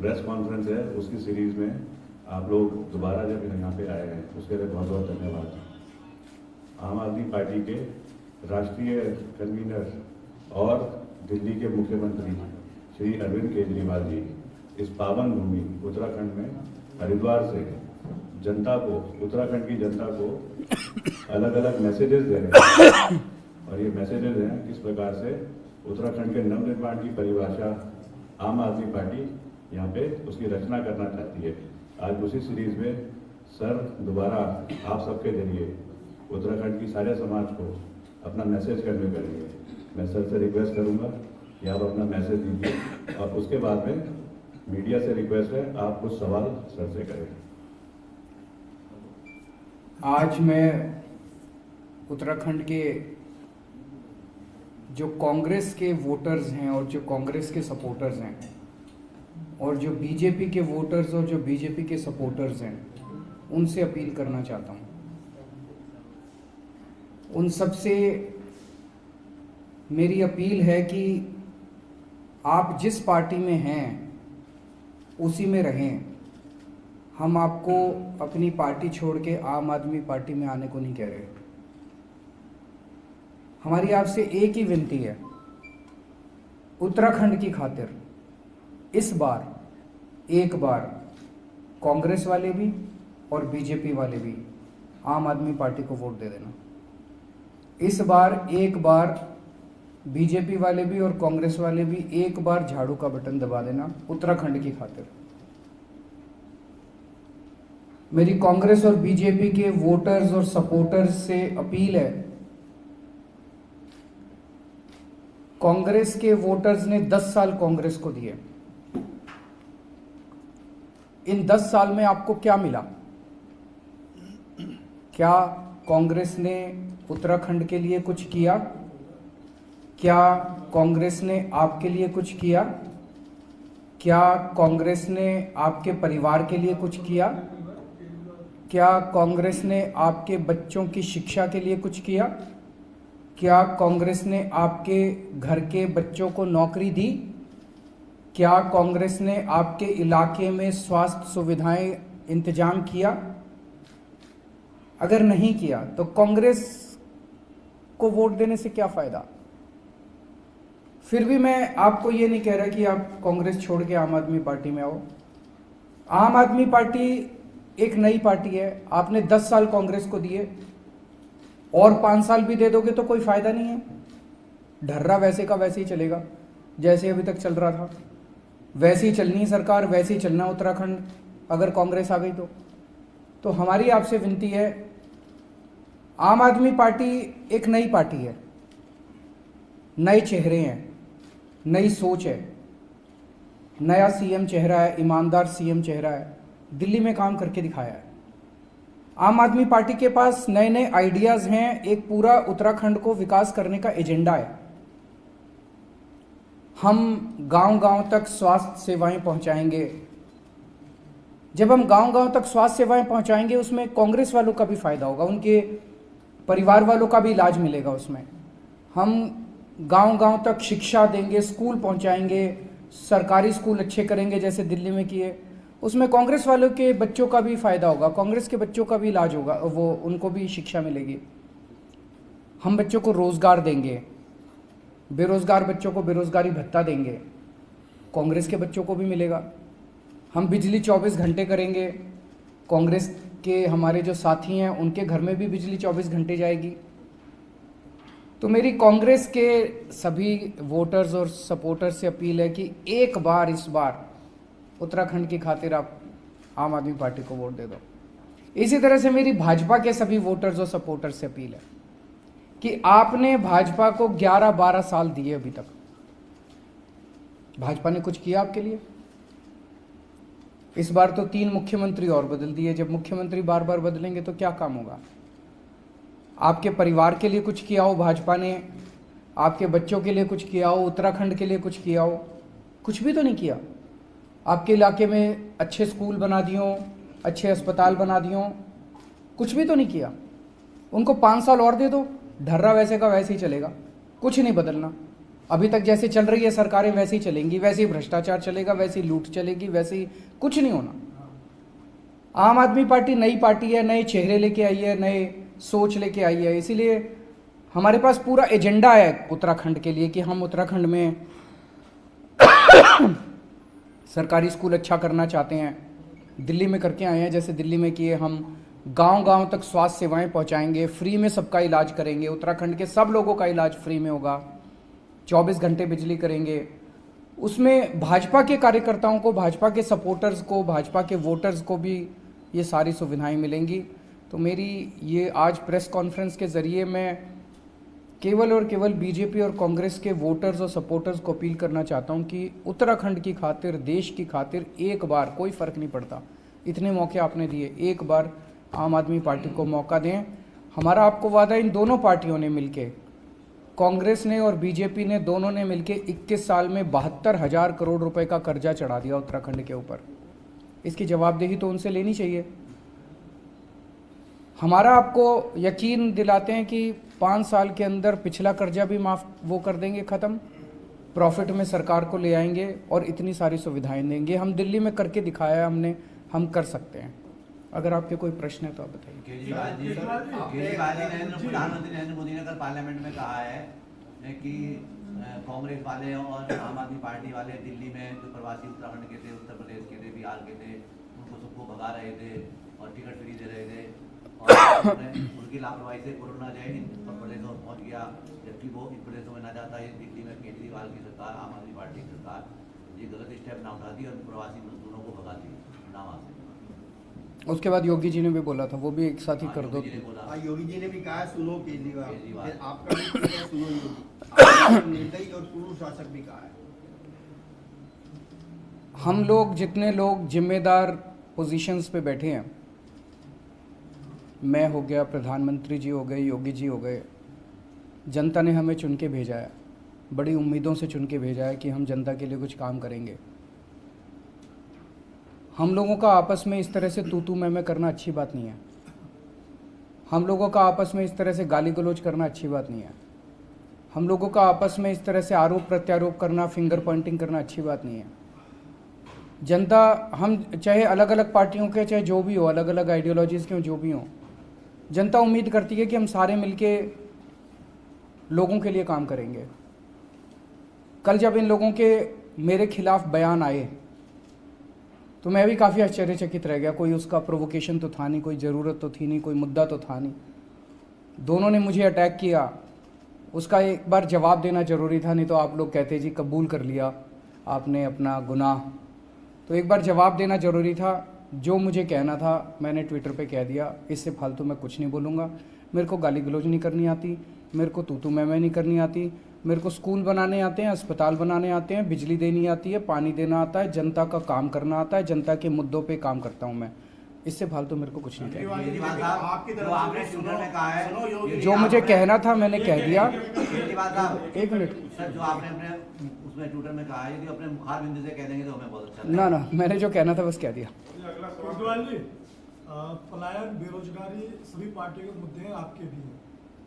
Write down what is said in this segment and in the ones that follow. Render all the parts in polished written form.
Press conference है उसकी series में आप लोग दोबारा जब यहाँ पे आए हैं उसके लिए बहुत बहुत धन्यवाद। आम आदमी पार्टी के राष्ट्रीय कन्वीनर और दिल्ली के मुख्यमंत्री श्री अरविंद केजरीवाल जी इस पावन भूमि उत्तराखंड में हरिद्वार से जनता को, उत्तराखंड की जनता को अलग अलग मैसेजेस दे रहे हैं और ये मैसेजेस हैं किस प्रकार से उत्तराखंड के नवनिर्माण की परिभाषा आम आदमी पार्टी यहाँ पे उसकी रचना करना चाहती है। आज उसी सीरीज में सर दोबारा आप सबके जरिए उत्तराखंड की सारे समाज को अपना मैसेज कन्वे करेंगे। मैं सर से रिक्वेस्ट करूंगा कि आप अपना मैसेज दीजिए और उसके बाद में मीडिया से रिक्वेस्ट है आप कुछ सवाल सर से करें। आज मैं उत्तराखंड के जो कांग्रेस के वोटर्स हैं और जो कांग्रेस के सपोर्टर्स हैं और जो बीजेपी के वोटर्स और जो बीजेपी के सपोर्टर्स हैं उनसे अपील करना चाहता हूं। उन सब से मेरी अपील है कि आप जिस पार्टी में हैं उसी में रहें। हम आपको अपनी पार्टी छोड़ के आम आदमी पार्टी में आने को नहीं कह रहे। हमारी आपसे एक ही विनती है, उत्तराखंड की खातिर इस बार एक बार कांग्रेस वाले भी और बीजेपी वाले भी आम आदमी पार्टी को वोट दे देना। इस बार एक बार बीजेपी वाले भी और कांग्रेस वाले भी एक बार झाड़ू का बटन दबा देना उत्तराखंड की खातिर। मेरी कांग्रेस और बीजेपी के वोटर्स और सपोर्टर्स से अपील है, कांग्रेस के वोटर्स ने 10 साल कांग्रेस को दिए। इन 10 साल में आपको क्या मिला? क्या कांग्रेस ने उत्तराखंड के लिए कुछ किया? क्या कांग्रेस ने आपके लिए कुछ किया? क्या कांग्रेस ने आपके परिवार के लिए कुछ किया? क्या कांग्रेस ने आपके बच्चों की शिक्षा के लिए कुछ किया? क्या कांग्रेस ने आपके घर के बच्चों को नौकरी दी? क्या कांग्रेस ने आपके इलाके में स्वास्थ्य सुविधाएं इंतजाम किया? अगर नहीं किया तो कांग्रेस को वोट देने से क्या फायदा? फिर भी मैं आपको ये नहीं कह रहा कि आप कांग्रेस छोड़ के आम आदमी पार्टी में आओ। आम आदमी पार्टी एक नई पार्टी है। आपने 10 साल कांग्रेस को दिए और 5 साल भी दे दोगे तो कोई फायदा नहीं है। ढर्रा वैसे का वैसे ही चलेगा जैसे अभी तक चल रहा था। वैसे ही चलनी है सरकार, वैसे ही चलना उत्तराखंड अगर कांग्रेस आ गई तो हमारी आपसे विनती है, आम आदमी पार्टी एक नई पार्टी है, नए चेहरे हैं, नई सोच है, नया सीएम चेहरा है, ईमानदार सीएम चेहरा है, दिल्ली में काम करके दिखाया है। आम आदमी पार्टी के पास नए नए आइडियाज हैं, एक पूरा उत्तराखंड को विकास करने का एजेंडा है। हम गांव-गांव तक स्वास्थ्य सेवाएं पहुंचाएंगे। जब हम गांव-गांव तक स्वास्थ्य सेवाएं पहुंचाएंगे उसमें कांग्रेस वालों का भी फायदा होगा, उनके परिवार वालों का भी इलाज मिलेगा उसमें। हम गांव-गांव तक शिक्षा देंगे, स्कूल पहुंचाएंगे, सरकारी स्कूल अच्छे करेंगे जैसे दिल्ली में किए, उसमें कांग्रेस वालों के बच्चों का भी फायदा होगा, कांग्रेस के बच्चों का भी इलाज होगा, वो उनको भी शिक्षा मिलेगी। हम बच्चों को रोजगार देंगे, बेरोजगार बच्चों को बेरोजगारी भत्ता देंगे, कांग्रेस के बच्चों को भी मिलेगा। हम बिजली 24 घंटे करेंगे, कांग्रेस के हमारे जो साथी हैं उनके घर में भी बिजली 24 घंटे जाएगी। तो मेरी कांग्रेस के सभी वोटर्स और सपोर्टर्स से अपील है कि एक बार इस बार उत्तराखंड की खातिर आप आम आदमी पार्टी को वोट दे दो। इसी तरह से मेरी भाजपा के सभी वोटर्स और सपोर्टर्स से अपील है कि आपने भाजपा को 11-12 साल दिए, अभी तक भाजपा ने कुछ किया आपके लिए? इस बार तो 3 मुख्यमंत्री और बदल दिए। जब मुख्यमंत्री बार बार बदलेंगे तो क्या काम होगा? आपके परिवार के लिए कुछ किया हो भाजपा ने, आपके बच्चों के लिए कुछ किया हो, उत्तराखंड के लिए कुछ किया हो? कुछ भी तो नहीं किया। आपके इलाके में अच्छे स्कूल बना दिए हों, अच्छे अस्पताल बना दिए हों, कुछ भी तो नहीं किया। उनको 5 साल और दे दो, ढर्रा वैसे का वैसे ही चलेगा, कुछ नहीं बदलना। अभी तक जैसे चल रही है सरकारें वैसे ही चलेंगी, वैसे ही भ्रष्टाचार चलेगा, वैसे ही लूट चलेगी, वैसे ही कुछ नहीं होना। आम आदमी पार्टी नई पार्टी है, नए चेहरे लेके आई है, नए सोच लेके आई है, इसीलिए हमारे पास पूरा एजेंडा है उत्तराखंड के लिए कि हम उत्तराखंड में सरकारी स्कूल अच्छा करना चाहते हैं। दिल्ली में करके आए हैं, जैसे दिल्ली में किए, हम गांव-गांव तक स्वास्थ्य सेवाएं पहुंचाएंगे, फ्री में सबका इलाज करेंगे, उत्तराखंड के सब लोगों का इलाज फ्री में होगा, 24 घंटे बिजली करेंगे। उसमें भाजपा के कार्यकर्ताओं को, भाजपा के सपोर्टर्स को, भाजपा के वोटर्स को भी ये सारी सुविधाएं मिलेंगी। तो मेरी ये आज प्रेस कॉन्फ्रेंस के ज़रिए मैं केवल और केवल बीजेपी और कांग्रेस के वोटर्स और सपोर्टर्स को अपील करना चाहता हूं कि उत्तराखंड की खातिर, देश की खातिर एक बार, कोई फ़र्क नहीं पड़ता, इतने मौके आपने दिए, एक बार आम आदमी पार्टी को मौका दें। हमारा आपको वादा, इन दोनों पार्टियों ने मिलके, कांग्रेस ने और बीजेपी ने, दोनों ने मिलके 21 साल में 72,000 करोड़ रुपए का कर्जा चढ़ा दिया उत्तराखंड के ऊपर। इसकी जवाबदेही तो उनसे लेनी चाहिए। हमारा आपको यकीन दिलाते हैं कि 5 साल के अंदर पिछला कर्जा भी माफ वो कर देंगे, ख़त्म, प्रॉफिट में सरकार को ले आएंगे और इतनी सारी सुविधाएं देंगे। हम दिल्ली में करके दिखाया है हमने, हम कर सकते हैं। अगर आपके कोई प्रश्न है तो आप बताइए। प्रधानमंत्री नरेंद्र मोदी ने कल पार्लियामेंट में कहा है कि कांग्रेस वाले और आम आदमी पार्टी वाले दिल्ली में जो प्रवासी उत्तराखंड के थे, उत्तर प्रदेश के थे, बिहार के थे, उनको सबको भगा रहे थे और टिकट फ्री दे रहे थे और उनकी लापरवाही से कोरोना जो है इन प्रदेशों में पहुंच गया, जबकि वो इन प्रदेशों में न जाता है। दिल्ली में केजरीवाल की सरकार, आम आदमी पार्टी की सरकार ये गलत स्टेप ना उठाती और प्रवासी मजदूरों को भगाती ना वहाँ से। उसके बाद योगी जी ने भी बोला था, वो भी एक साथ ही कर दो। योगी जी ने भी कहा सुनो केजरीवाल, आपका भी कहा सुनो योगी, आपका निर्दयी और पूर्व शासक भी कहा है। हम लोग, जितने लोग जिम्मेदार पोजीशंस पे बैठे हैं, मैं हो गया, प्रधानमंत्री जी हो गए, योगी जी हो गए, जनता ने हमें चुन के भेजा है, बड़ी उम्मीदों से चुन के भेजा है कि हम जनता के लिए कुछ काम करेंगे। हम लोगों का आपस में इस तरह से तू मैं करना अच्छी बात नहीं है। हम लोगों का आपस में इस तरह से गाली गलौज करना अच्छी बात नहीं है। हम लोगों का आपस में इस तरह से आरोप प्रत्यारोप करना, फिंगर पॉइंटिंग करना अच्छी बात नहीं है। जनता, हम चाहे अलग अलग पार्टियों के, चाहे जो भी हो, अलग अलग आइडियोलॉजीज़ के हो, जो भी हो, जनता उम्मीद करती है कि हम सारे मिलके लोगों के लिए काम करेंगे। कल जब इन लोगों के मेरे खिलाफ बयान आए तो मैं भी काफ़ी आश्चर्यचकित रह गया। कोई उसका प्रोवोकेशन तो था नहीं, कोई ज़रूरत तो थी नहीं, कोई मुद्दा तो था नहीं। दोनों ने मुझे अटैक किया, उसका एक बार जवाब देना ज़रूरी था, नहीं तो आप लोग कहते जी कबूल कर लिया आपने अपना गुनाह। तो एक बार जवाब देना ज़रूरी था। जो मुझे कहना था मैंने ट्विटर पे कह दिया, इससे फालतू मैं कुछ नहीं बोलूँगा। मेरे को गाली गलौज नहीं करनी आती, मेरे को तू मैं नहीं करनी आती, मेरे को स्कूल बनाने आते हैं, अस्पताल बनाने आते हैं, बिजली देनी आती है, पानी देना आता है, जनता का काम करना आता है, जनता के मुद्दों पे काम करता हूँ मैं। इससे फालतू मेरे को कुछ नहीं कहना। जो मुझे कहना था मैंने कह दिया। एक मिनट सर, जो आपने अपने उसमें ट्विटर में कहा है, यदि अपने मुखार बिंदु से कह देंगे तो हमें बहुत अच्छा ना ना, मैंने जो कहना था बस कह दिया। पलायन, बेरोजगारी सभी पार्टियों के मुद्दे हैं, आपके भी हैं।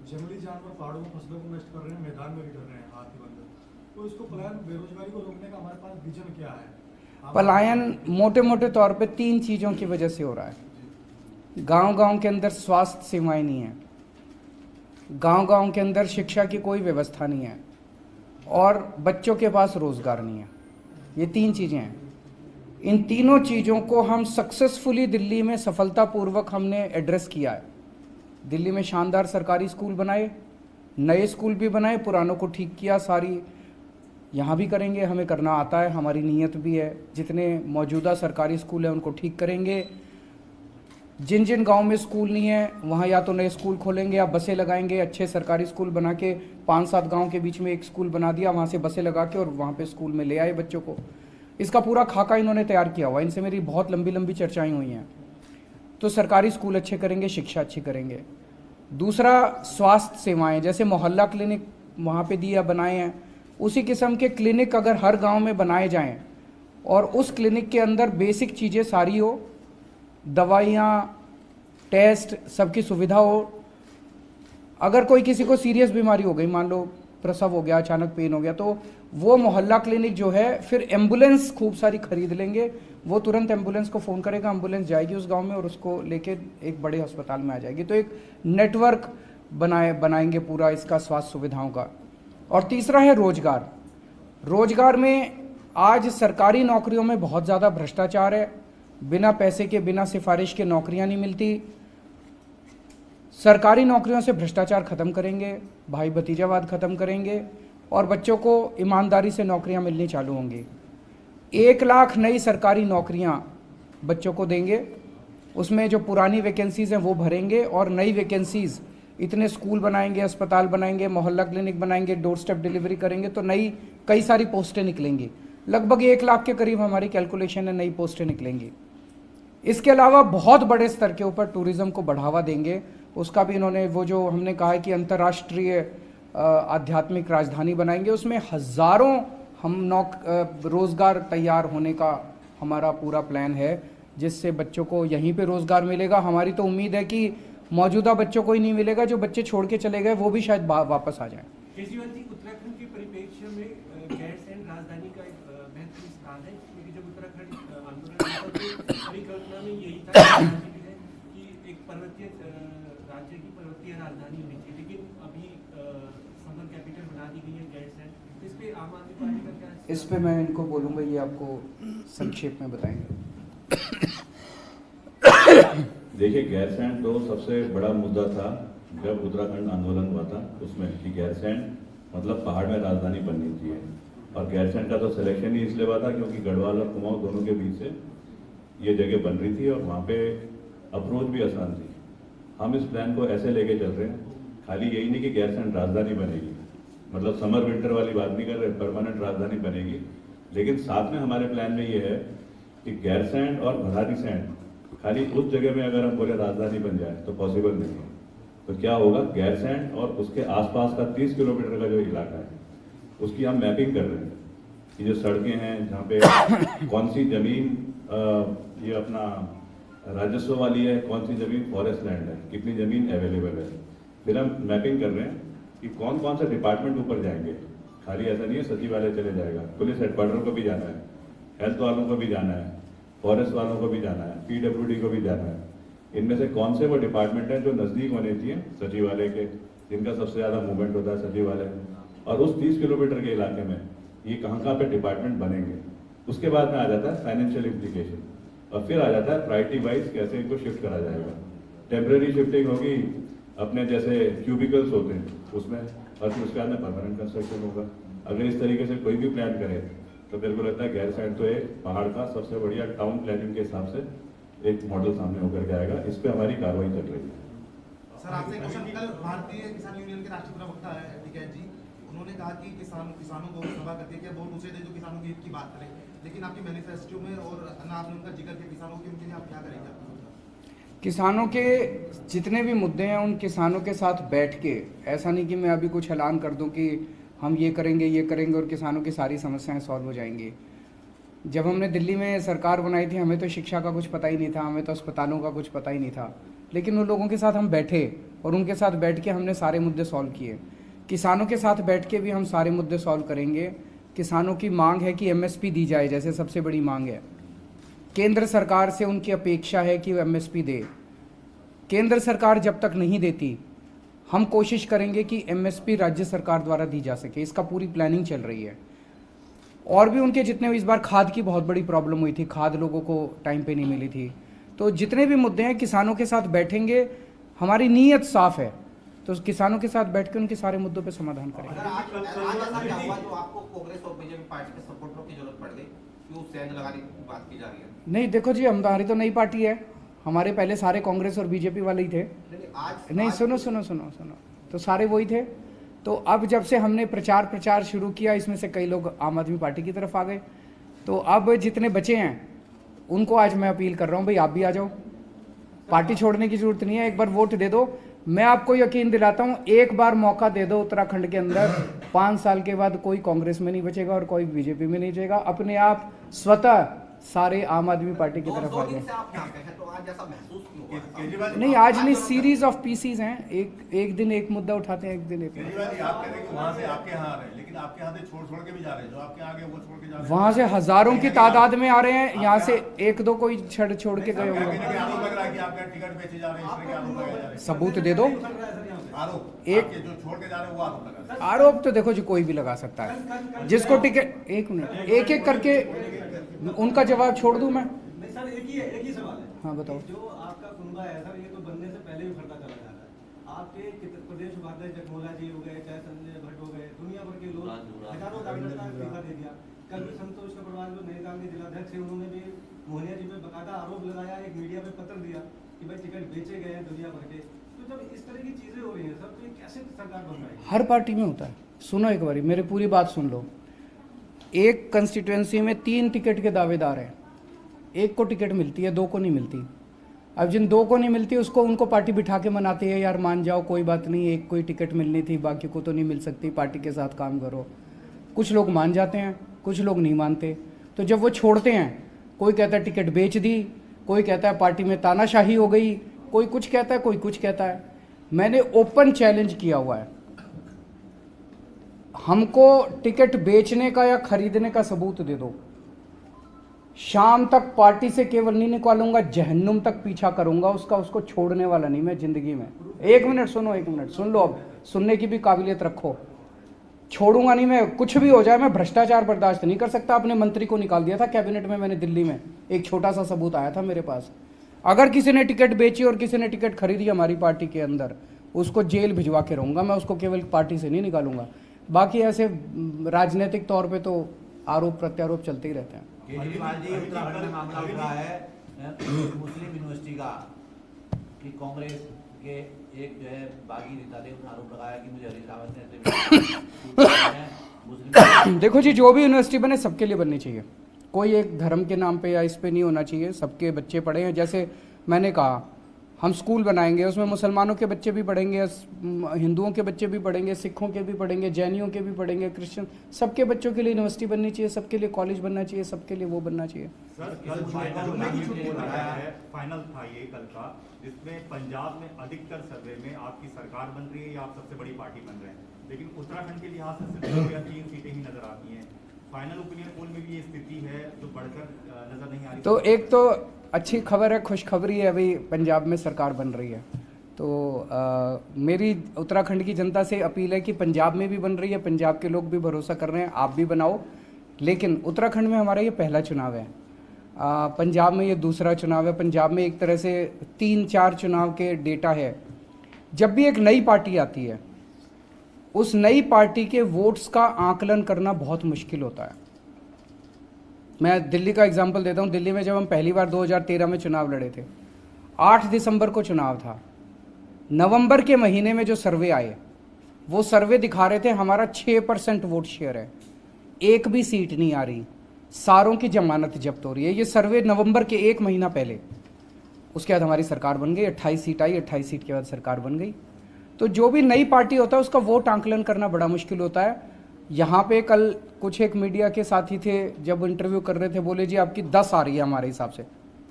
जंगली जानवर पहाड़ों में फसलों को नष्ट कर रहे हैं, मैदान में भी कर रहे हैं, हाथी बंदर। तो इसको पलायन, बेरोजगारी को रोकने का हमारे पास विजन क्या है? पलायन मोटे मोटे तौर पे 3 चीज़ों की वजह से हो रहा है। गांव-गांव के अंदर स्वास्थ्य सेवाएं नहीं है, गांव-गांव के अंदर शिक्षा की कोई व्यवस्था नहीं है और बच्चों के पास रोजगार नहीं है। ये 3 चीज़ें हैं। इन तीनों चीज़ों को हम सक्सेसफुली दिल्ली में सफलतापूर्वक हमने एड्रेस किया है। दिल्ली में शानदार सरकारी स्कूल बनाए, नए स्कूल भी बनाए, पुरानों को ठीक किया। सारी यहाँ भी करेंगे, हमें करना आता है, हमारी नीयत भी है। जितने मौजूदा सरकारी स्कूल हैं उनको ठीक करेंगे। जिन जिन गांव में स्कूल नहीं है वहाँ या तो नए स्कूल खोलेंगे या बसें लगाएंगे। अच्छे सरकारी स्कूल बना के 5-7 गाँव के बीच में एक स्कूल बना दिया, वहाँ से बसें लगा के और वहाँ पे स्कूल में ले आए बच्चों को। इसका पूरा खाका इन्होंने तैयार किया हुआ है। इनसे मेरी बहुत लंबी लंबी चर्चाएँ हुई हैं। तो सरकारी स्कूल अच्छे करेंगे, शिक्षा अच्छी करेंगे। दूसरा, स्वास्थ्य सेवाएं, जैसे मोहल्ला क्लिनिक वहाँ पे दिया बनाए हैं, उसी किस्म के क्लिनिक अगर हर गांव में बनाए जाएं और उस क्लिनिक के अंदर बेसिक चीज़ें सारी हो, दवाइयाँ, टेस्ट, सबकी सुविधा हो। अगर कोई किसी को सीरियस बीमारी हो गई, मान लो प्रसव हो गया, अचानक पेन हो गया, तो वो मोहल्ला क्लिनिक जो है फिर एम्बुलेंस खूब सारी खरीद लेंगे, वो तुरंत एम्बुलेंस को फ़ोन करेगा, एम्बुलेंस जाएगी उस गांव में और उसको लेके एक बड़े अस्पताल में आ जाएगी। तो एक नेटवर्क बनाएंगे पूरा इसका स्वास्थ्य सुविधाओं का। और तीसरा है रोजगार। रोजगार में आज सरकारी नौकरियों में बहुत ज़्यादा भ्रष्टाचार है, बिना पैसे के, बिना सिफारिश के नौकरियां नहीं मिलती। सरकारी नौकरियों से भ्रष्टाचार खत्म करेंगे, भाई भतीजावाद खत्म करेंगे और बच्चों को ईमानदारी से नौकरियां मिलनी चालू होंगी। 1 लाख नई सरकारी नौकरियां बच्चों को देंगे, उसमें जो पुरानी वैकेंसीज हैं वो भरेंगे और नई वैकेंसीज, इतने स्कूल बनाएंगे, अस्पताल बनाएंगे, मोहल्ला क्लिनिक बनाएंगे, डोर स्टेप डिलीवरी करेंगे तो नई कई सारी पोस्टें निकलेंगी। लगभग 1 लाख के करीब हमारी कैलकुलेशन है, नई पोस्टें निकलेंगी। इसके अलावा बहुत बड़े स्तर के ऊपर टूरिज्म को बढ़ावा देंगे, उसका भी इन्होंने, वो जो हमने कहा है कि अंतर्राष्ट्रीय आध्यात्मिक राजधानी बनाएंगे, उसमें हज़ारों हम रोज़गार तैयार होने का हमारा पूरा प्लान है, जिससे बच्चों को यहीं पे रोज़गार मिलेगा। हमारी तो उम्मीद है कि मौजूदा बच्चों को ही नहीं मिलेगा, जो बच्चे छोड़ के चले गए वो भी शायद वापस आ जाएं। केजरीवाल जी, उत्तराखंड के परिप्रेक्ष्य में गैरसैंण राजधानी का एक महत्वपूर्ण स्थान है, क्योंकि जब उत्तराखंड आंदोलन परिकल्पना में यही था कि एक पर्वतीय राज्य की पर्वतीय राजधानी होनी चाहिए, लेकिन अभी समर कैपिटल बना दी गई है गैरसैंण। इस पे आम आदमी पार्टी का क्या? इस पे मैं इनको बोलूँगा, ये आपको संक्षेप में बताएंगे। देखिए, गैरसैंण तो सबसे बड़ा मुद्दा था जब उत्तराखंड आंदोलन हुआ था उसमें, कि गैरसैंण मतलब पहाड़ में राजधानी बननी चाहिए। और गैरसैंण का तो सिलेक्शन ही इसलिए हुआ था क्योंकि गढ़वाल और कुमाऊं दोनों के बीच से ये जगह बन रही थी और वहाँ पे अप्रोच भी आसान थी। हम इस प्लान को ऐसे लेके चल रहे हैं, खाली यही नहीं कि गैरसैंण राजधानी बनेगी, मतलब समर विंटर वाली बात नहीं कर रहे, परमानेंट राजधानी बनेगी। लेकिन साथ में हमारे प्लान में ये है कि गैरसैंण और भराड़ीसैंण खाली उस जगह में अगर हम बोले राजधानी बन जाए तो पॉसिबल नहीं है। तो क्या होगा, गैरसैंण और उसके आसपास का 30 किलोमीटर का जो इलाका है उसकी हम मैपिंग कर रहे हैं कि जो सड़कें हैं जहाँ पे कौन सी जमीन ये अपना राजस्व वाली है, कौन सी जमीन फॉरेस्ट लैंड है, कितनी जमीन अवेलेबल है। फिर हम मैपिंग कर रहे हैं कि कौन कौन से डिपार्टमेंट ऊपर जाएंगे। खाली ऐसा नहीं है सचिवालय चले जाएगा, पुलिस हेडक्वार्टर को भी जाना है, हेल्थ वालों को भी जाना है, फॉरेस्ट वालों को भी जाना है, PWD को भी जाना है। इनमें से कौन से वो डिपार्टमेंट हैं जो नज़दीक होने चाहिए सचिवालय के, जिनका सबसे ज़्यादा मूवमेंट होता है सचिवालय, और उस 30 किलोमीटर के इलाके में ये कहाँ पे डिपार्टमेंट बनेंगे। उसके बाद में आ जाता है फाइनेंशियल इम्प्लीकेशन और फिर आ जाता है प्रायोरिटी वाइज कैसे इनको शिफ्ट करा जाएगा। टेम्परेरी शिफ्टिंग होगी अपने जैसे क्यूबिकल्स होते हैं उसमें, और फिर उसके बाद में परमानेंट कंस्ट्रक्शन होगा। अगर इस तरीके से कोई भी प्लान करे तो मेरे को लगता है गैरसैंण तो एक पहाड़ का सबसे बढ़िया टाउन प्लानिंग के हिसाब से एक मॉडल सामने होकर के आएगा। इस पे हमारी कार्रवाई चल रही है। सर, आपसे क्वेश्चन, कल भारतीय किसान यूनियन के राष्ट्रीय प्रवक्ता है टिकैत जी, उन्होंने कहा कि किसानों को सभा करके क्या वोट उसे दे जो किसानों के हित की बात करें, लेकिन आपके मैनिफेस्टो में और ना आपने उनका जिक्र किया किसानों के, उनके लिए आप क्या करेंगे? किसानों के जितने भी मुद्दे हैं उन किसानों के साथ बैठ के, ऐसा नहीं कि मैं अभी कुछ ऐलान कर दूं कि हम ये करेंगे और किसानों की सारी समस्याएं सॉल्व हो जाएंगी। जब हमने दिल्ली में सरकार बनाई थी हमें तो शिक्षा का कुछ पता ही नहीं था, हमें तो अस्पतालों का कुछ पता ही नहीं था, लेकिन उन लोगों के साथ हम बैठे और उनके साथ बैठ के हमने सारे मुद्दे सॉल्व किए। किसानों के साथ बैठ के भी हम सारे मुद्दे सॉल्व करेंगे। किसानों की मांग है कि MSP दी जाए, जैसे सबसे बड़ी मांग है। केंद्र सरकार से उनकी अपेक्षा है कि वो MSP दे। केंद्र सरकार जब तक नहीं देती हम कोशिश करेंगे कि MSP राज्य सरकार द्वारा दी जा सके, इसका पूरी प्लानिंग चल रही है। और भी उनके जितने, इस बार खाद की बहुत बड़ी प्रॉब्लम हुई थी, खाद लोगों को टाइम पे नहीं मिली थी, तो जितने भी मुद्दे हैं किसानों के साथ बैठेंगे। हमारी नीयत साफ है, तो किसानों के साथ बैठ के उनके सारे मुद्दों पे समाधान करेंगे। आज ऐसा क्या हुआ जो आपको कांग्रेस और बीजेपी पार्टी के सपोर्टरों की जरूरत पड़ गई, क्यों सेंध लगाने की बात की जा रही है? नहीं, देखो जी, हमारी तो नई पार्टी है, हमारे पहले सारे कांग्रेस और बीजेपी वाले ही थे। नहीं, सुनो, तो सारे वही थे। तो अब जब से हमने प्रचार शुरू किया, इसमें से कई लोग आम आदमी पार्टी की तरफ आ गए, तो अब जितने बचे हैं उनको आज मैं अपील कर रहा हूँ, भाई आप भी आ जाओ, पार्टी छोड़ने की जरूरत नहीं है, एक बार वोट दे दो। मैं आपको यकीन दिलाता हूँ, एक बार मौका दे दो उत्तराखंड के अंदर, 5 साल के बाद कोई कांग्रेस में नहीं बचेगा और कोई बीजेपी में नहीं बचेगा, अपने आप स्वतः सारे आम आदमी पार्टी की तरफ आ गए। आज ऐसा महसूस क्यों हुआ? केजरीवाल नहीं, आज नहीं, सीरीज ऑफ पीसीज हैं, एक दिन एक मुद्दा उठाते हैं, एक दिन एक। केजरीवाल जी, आप कह रहे हैं कि वहाँ से आपके यहाँ आ रहे हैं, लेकिन आपके यहाँ से छोड़ के भी जा रहे हैं, जो आपके आगे वो छोड़ के जा रहे हैं। वहां से हजारों की तादाद में आ रहे हैं, यहाँ से एक दो कोई छोड़ के गए होंगे। आरोप लग रहा है कि आपका टिकट बेचे जा रहे हैं, इस तरह के आरोप लगाए जा रहे हैं। सबूत दे दो। आरोप एक आपके जो छोड़ के जा रहे हैं वो आरोप लगा रहे हैं। आरोप तो देखो जी कोई भी लगा सकता है, जिसको टिकट, एक मिनट, एक एक करके उनका जवाब छोड़ दूं मैं। नहीं सर, एक ही सवाल है। हाँ बताओ। जो आपका कुनबा है सर, ये तो बनने से पहले भी फटता चला जा रहा है। आपके प्रदेश उपाध्यक्ष जगमोहला जी हो गए, चाहे संजय भट्ट हो गए, दुनिया भर के लोग हजारों कार्यकर्ता का इस्तीफा दे दिया। कल भी संतोष अग्रवाल जो नैनीताल के जिलाध्यक्ष है, उन्होंने भी मोहनिया जी पे बकायदा आरोप लगाया, एक मीडिया पे पत्र दिया कि भाई टिकट बेचे गए हैं दुनिया भर के। तो जब इस तरह की चीजें हो रही हैं सर, तो ये कैसे सरकार बन रही है? हर पार्टी में होता है। सुनो एक बारी, मेरी पूरी बात सुन लो। एक कंस्टिट्यूएंसी में 3 टिकट के दावेदार हैं, एक को टिकट मिलती है, 2 को नहीं मिलती। अब जिन 2 को नहीं मिलती उसको उनको पार्टी बिठा के मनाती है, यार मान जाओ कोई बात नहीं, एक कोई टिकट मिलनी थी, बाकी को तो नहीं मिल सकती, पार्टी के साथ काम करो। कुछ लोग मान जाते हैं, कुछ लोग नहीं मानते। तो जब वो छोड़ते हैं, कोई कहता है टिकट बेच दी, कोई कहता है पार्टी में तानाशाही हो गई, कोई कुछ कहता है, कोई कुछ कहता है। मैंने ओपन चैलेंज किया हुआ है, हमको टिकट बेचने का या खरीदने का सबूत दे दो, शाम तक पार्टी से केवल नहीं निकालूंगा, जहन्नुम तक पीछा करूंगा उसका, उसको छोड़ने वाला नहीं मैं जिंदगी में। एक मिनट सुनो, एक मिनट सुन लो, अब सुनने की भी काबिलियत रखो। छोड़ूंगा नहीं मैं, कुछ भी हो जाए। मैं भ्रष्टाचार बर्दाश्त नहीं कर सकता। अपने मंत्री को निकाल दिया था कैबिनेट में मैंने दिल्ली में, एक छोटा सा सबूत आया था मेरे पास। अगर किसी ने टिकट बेची और किसी ने टिकट खरीदी हमारी पार्टी के अंदर, उसको जेल भिजवा के रहूंगा मैं, उसको केवल पार्टी से नहीं निकालूंगा। बाकी ऐसे राजनीतिक तौर पे तो आरोप प्रत्यारोप चलते ही रहते हैं। केजरीवाल जी, उत्तराखंड में मामला उठा है मुस्लिम यूनिवर्सिटी का कि कांग्रेस के एक जो है बागी नेता थे, उन्होंने आरोप लगाया कि मुझे हरीश रावत ने मुस्लिम। देखो जी, जो भी यूनिवर्सिटी बने सबके लिए बननी चाहिए, कोई एक धर्म के नाम पे या इस पे नहीं होना चाहिए। सबके बच्चे पढ़े हैं, जैसे मैंने कहा हम स्कूल बनाएंगे, उसमें मुसलमानों के बच्चे भी पढ़ेंगे, हिंदुओं के बच्चे भी पढ़ेंगे, सिखों के भी पढ़ेंगे, जैनियों के भी पढ़ेंगे, क्रिश्चियन, सबके बच्चों के लिए यूनिवर्सिटी बननी चाहिए, सबके लिए कॉलेज बनना चाहिए, सबके लिए वो बनना चाहिए। सर, फाइनल था ये कल का, जिसमें पंजाब में अधिकतर सर्वे में आपकी सरकार बन रही है या आप सबसे बड़ी पार्टी बन रहे हैं, लेकिन उत्तराखंड के लिहाज से सिर्फ 2 या 3 सीटें ही नजर आती हैं। फाइनल ओपिनियन पोल में भी ये स्थिति है जो बढ़कर नजर नहीं आ रही। तो एक तो अच्छी खबर है, खुशखबरी है, अभी पंजाब में सरकार बन रही है। तो मेरी उत्तराखंड की जनता से अपील है कि पंजाब में भी बन रही है, पंजाब के लोग भी भरोसा कर रहे हैं, आप भी बनाओ। लेकिन उत्तराखंड में हमारा ये पहला चुनाव है, पंजाब में ये दूसरा चुनाव है। पंजाब में एक तरह से 3-4 चुनाव के डेटा है। जब भी एक नई पार्टी आती है, उस नई पार्टी के वोट्स का आकलन करना बहुत मुश्किल होता है। मैं दिल्ली का एग्जांपल देता हूँ। दिल्ली में जब हम पहली बार 2013 में चुनाव लड़े थे, 8 दिसंबर को चुनाव था। नवंबर के महीने में जो सर्वे आए, वो सर्वे दिखा रहे थे हमारा 6% वोट शेयर है, एक भी सीट नहीं आ रही, सारों की जमानत जब्त हो रही है। ये सर्वे नवंबर के 1 महीना पहले। उसके बाद हमारी सरकार बन गई, 28 सीट आई, 28 सीट के बाद सरकार बन गई। तो जो भी नई पार्टी होता है उसका वोट आंकलन करना बड़ा मुश्किल होता है। यहाँ पे कल कुछ एक मीडिया के साथी थे, जब इंटरव्यू कर रहे थे, बोले जी आपकी 10 आ रही है हमारे हिसाब से।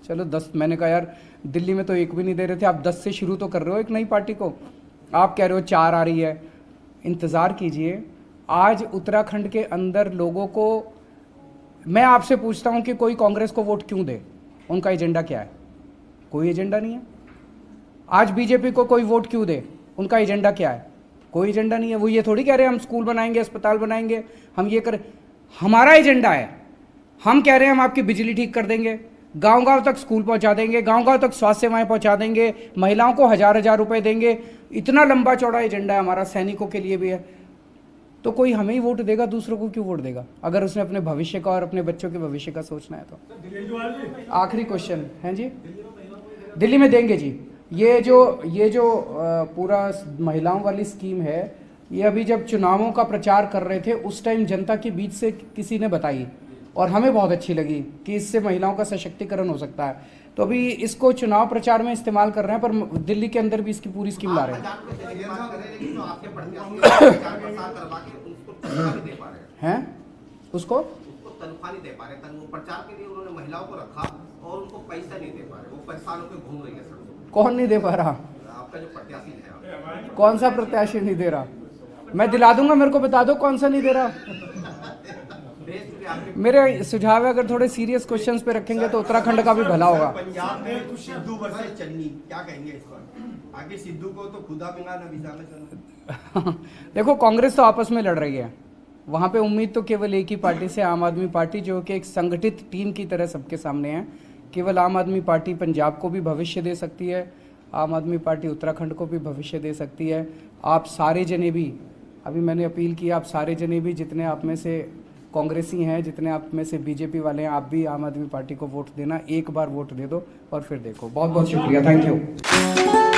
चलो 10, मैंने कहा यार दिल्ली में तो एक भी नहीं दे रहे थे, आप 10 से शुरू तो कर रहे हो एक नई पार्टी को, आप कह रहे हो 4 आ रही है। इंतज़ार कीजिए, आज उत्तराखंड के अंदर लोगों को, मैं आपसे पूछता हूँ कि कोई कांग्रेस को वोट क्यों दे? उनका एजेंडा क्या है? कोई एजेंडा नहीं है। आज बीजेपी को कोई वोट क्यों दे? उनका एजेंडा क्या है? कोई एजेंडा नहीं है। वो ये थोड़ी कह रहे हैं हम स्कूल बनाएंगे, अस्पताल बनाएंगे, हम ये करें। हमारा एजेंडा है, हम कह रहे हैं हम आपकी बिजली ठीक कर देंगे, गांव-गांव तक स्कूल पहुंचा देंगे, गांव-गांव तक स्वास्थ्य सेवाएं पहुंचा देंगे, महिलाओं को 1000-1000 रुपए देंगे। इतना लंबा चौड़ा एजेंडा है हमारा, सैनिकों के लिए भी है। तो कोई हमें ही वोट देगा, दूसरों को क्यों वोट देगा? अगर उसने अपने भविष्य का और अपने बच्चों के भविष्य का सोचना है तो। आखिरी क्वेश्चन है जी, दिल्ली में देंगे जी। ये जो पूरा महिलाओं वाली स्कीम है, ये अभी जब चुनावों का प्रचार कर रहे थे उस टाइम जनता के बीच से किसी ने बताई और हमें बहुत अच्छी लगी कि इससे महिलाओं का सशक्तिकरण हो सकता है। तो अभी इसको चुनाव प्रचार में इस्तेमाल कर रहे हैं, पर दिल्ली के अंदर भी इसकी पूरी स्कीम ला रहे हैं। हैं उसको तनख्वाह नहीं दे पा रहे, प्रचार के लिए उन्होंने महिलाओं को रखा, और उनको पैसा नहीं दे पा रहे, वो परेशान होकर घूम रही है सड़कों पे। कौन नहीं दे पा रहा? आपका जो प्रत्याशी है, कौन सा प्रत्याशी नहीं दे रहा? मैं दिला दूंगा, मेरे को बता दो कौन सा नहीं दे रहा। मेरे सुझाव है, अगर थोड़े सीरियस क्वेश्चंस पे रखेंगे तो उत्तराखंड का भी भला होगा। पंजाब में सिद्धू वर्सेस चन्नी, क्या कहेंगे इस पर? आगे सिद्धू को तो खुदा मिला ना विजा में चलो। देखो, कांग्रेस तो आपस में लड़ रही है, वहां पे उम्मीद तो केवल एक ही पार्टी से, आम आदमी पार्टी, जो कि एक संगठित टीम की तरह सबके सामने है। केवल आम आदमी पार्टी पंजाब को भी भविष्य दे सकती है, आम आदमी पार्टी उत्तराखंड को भी भविष्य दे सकती है। आप सारे जने भी, अभी मैंने अपील की, आप सारे जने भी, जितने आप में से कांग्रेसी हैं, जितने आप में से बीजेपी वाले हैं, आप भी आम आदमी पार्टी को वोट देना, एक बार वोट दे दो और फिर देखो। बहुत बहुत शुक्रिया, थैंक यू।